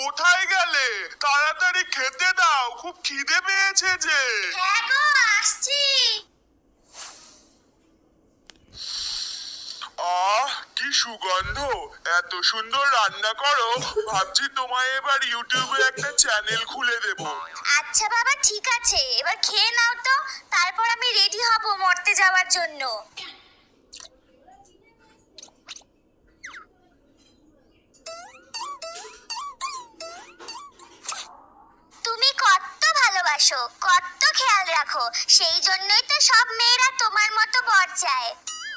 কোথায় গেলে? তাড়াতাড়ি খেতে দাও, খুব খিদে পেয়েছে যে। হ্যাঁ গো, আসছি। আহ, কি সুগন্ধ! এত সুন্দর রান্না করো, ভাবছি তোমায় এবার ইউটিউবে একটা চ্যানেল খুলে দেব। আচ্ছা বাবা, ঠিক আছে, এবার খেয়ে নাও তো, তারপর আমি রেডি হব মরতে যাওয়ার জন্য। তুমি কত ভালোবাসো, কত খেয়াল রাখো, সেই জন্যই তো সব মেয়েরা তোমার মতো বর চায়।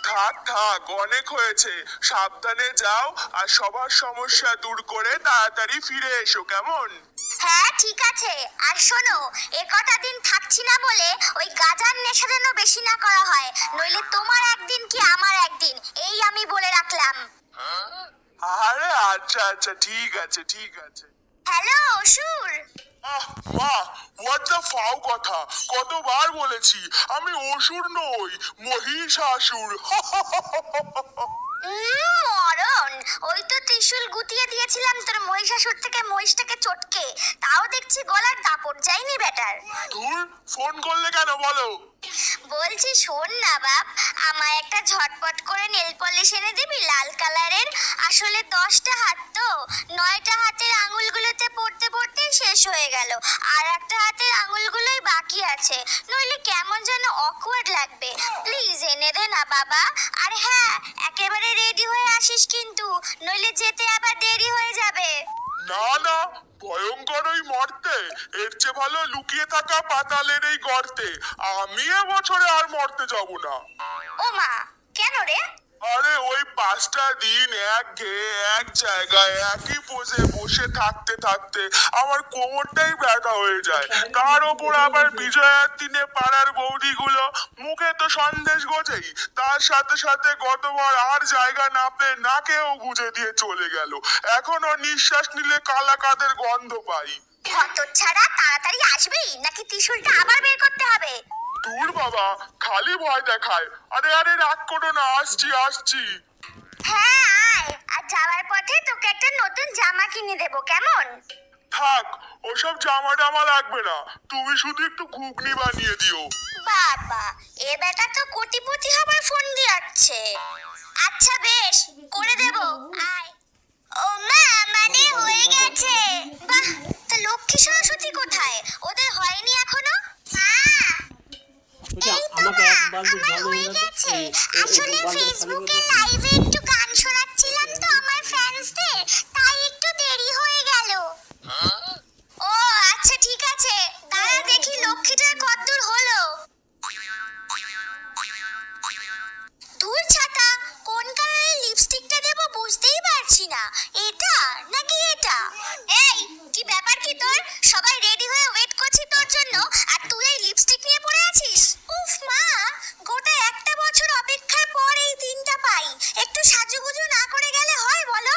থাক থাক, অনেক হয়েছে। সাবধানে যাও, আর সবার সমস্যা দূর করে তাড়াতাড়ি ফিরে এসো, কেমন? হ্যাঁ ঠিক আছে, আর শোনো, এ কটা দিন থাকছি না বলে ওই গাঁজার নেশা যেন বেশি না করা হয়, নইলে তোমার একদিন কি আমার একদিন, এই আমি বলে রাখলাম। আরে আচ্ছা আচ্ছা, ঠিক আছে ঠিক আছে। হ্যালো অসুর। আহ মা, হোয়াট দ্য ফাও কথা! কতবার বলেছি আমি অসুর নই, মহিষাসুর। মরণ, ওই তো ত্রিশূল গুতিয়ে দিয়েছিলাম তোর মহিষাসুর থেকে মহিষটাকে চটকে, তাও দেখছি গলার দাপট যায়নি বেটার। ধুর, ফোন করলে কেন বলো? বলছি শোন না বাপ, আমায় একটা ঝটপট করে নেল পলিশ এনে দিবি লাল কালারের। আসলে 10টা হাত তো, 9টা হাতের আঙুলগুলোতে পড়তে পড়তে শেষ হয়ে গেল, আর একটা হাতের আঙুলগুলোই বাকি আছে, নইলে কেমন যেন অকওয়ার্ড লাগবে। প্লিজ এনে দে না বাবা। আর হ্যাঁ, একেবারে রেডি হয়ে আসিস কিন্তু, নইলে যেতে আবার দেরি হয়ে যাবে। না না, ভয়ঙ্কর ওই মর্তে, এর চেয়ে ভালো লুকিয়ে থাকা পাতালের এই গর্তে। আমি এবছরে আর মরতে যাব না। ও মা, কেন রে? আরে ওই 5টা দিন এক জায়গায় একই পোজে বসে থাকতে থাকতে আমার কোমরটাই ব্যথা হয়ে যায়। তার ওপর আবার বিজয়ার দিনে পাড়ার বৌদিগুলো মুখে তো সন্দেশ গোছেই, তার সাথে সাথে গতবার আর জায়গা না পেয়ে নাকেও গুজে দিয়ে চলে গেল। এখনো নিঃশ্বাস নিলে কালা কাদের গন্ধ পাই। হতচ্ছাড়া, তাড়াতাড়ি আসবি নাকি ত্রিশূলটা আবার বের করতে হবে? দূর বাবা, খালি ভয় দেখায়। আরে আরে, রাগ করো না, আসছি আসছি। হ্যাঁ আয়, আর যাওয়ার পথে তোকে একটা নতুন জামা কিনে দেবো, কেমন? থাক, ওসব জামা টামা লাগবে না, তুমি শুধু একটু ঘুগনি বানিয়ে দিও। বাবা, এ বেটা তো কোটিপতি হবার ফোন দিয়াচ্ছে। আচ্ছা বেশ, করে দেব, আয়। ও মা, আমাদের হয়ে গেছে। বাহ, তা লক্ষ্মী সরস্বতী কোথায়? ওদের হয়নি এখনো? মা, এই তো মা, আমার হয়ে গেছে। আসলে ফেসবুকে লাইভে একটু গান শোনাচ্ছিলাম তো আমার ফ্যান্সদের, তাই একটু দেরি হয়ে গেল। ও আচ্ছা ঠিক আছে, দাঁড়া দেখি লক্ষ্মীটার কতদূর হলো। ধুর ছাতা, কোন কালারের লিপস্টিকটা দেবো বুঝতেই পারছি না, এটা নাকি এটা। এই, কি ব্যাপার কি তোর? সবাই রেডি হয়ে ওয়েট করছি তোর জন্য, আর তুই এই লিপস্টিক নিয়ে পড়ে আছিস? উফ মা, গোটা একটা বছর অপেক্ষার পর এই দিনটা পাই, একটু সাজুগুজু না করে গেলে হয় বলো?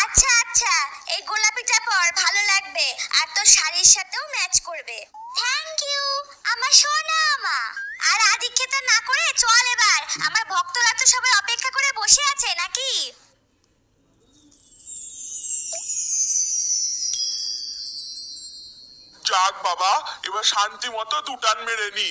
আচ্ছা আচ্ছা, এই গোলাপিটা পর, ভালো লাগবে, আর তোর শাড়ির সাথেও ম্যাচ করবে। থ্যাংক ইউ আমার সোনা মা। আর আদিক্ষেতা না করে চল এবার, আমার ভক্তরা তো সবাই অপেক্ষা করে বসে আছে নাকি। যাক বাবা, এবার শান্তি মতো দুটান মেরে নি।